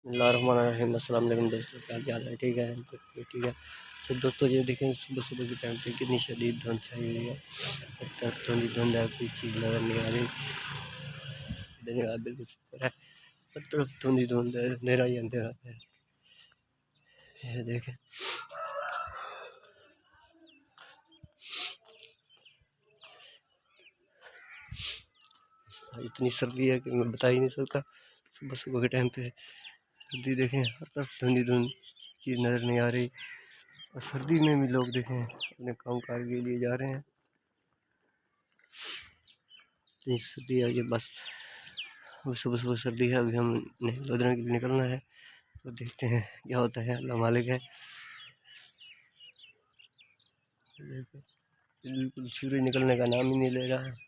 बिस्मिल्लाहिर्रहमानिर्रहीम। अस्सलाम वालेकुम दोस्तों, क्या हाल है? ठीक है तो ठीक है। तो दोस्तों ये देखें सुबह सुबह के टाइम पे कितनी शदीद धुंध छाई हुई है। एक तरफ धुंध ही धुंध है, कोई चीज़ नज़र नहीं आ रही। धन्यवाद, बिल्कुल शुक्र है। हर तरफ धुंध ही धुंध है, अंधेरा ही अंधेरा है। ये देखें इतनी सर्दी है कि मैं बता ही नहीं सकता। सुबह सुबह के टाइम पे सर्दी देखें, हर तरफ धुंध ही धुंध, चीज़ नज़र नहीं आ रही। और सर्दी में भी लोग देखें अपने काम कार के लिए जा रहे हैं। इतनी सर्दी है कि बस सुबह सुबह सर्दी है। अभी हम लोधना के लिए निकलना है, तो देखते हैं क्या होता है, अल्लाह मालिक है। बिल्कुल सूरज निकलने का नाम ही नहीं ले रहा है।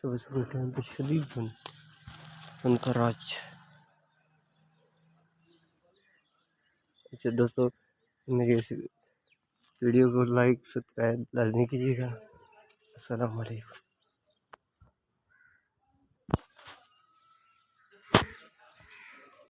सुबह सुबह टाइम पे शदीद धुंध, उनका राज। अच्छा दोस्तों, मेरी इस वीडियो को लाइक सब्सक्राइब लाजमी कीजिएगा। अस्सलाम वालेकुम।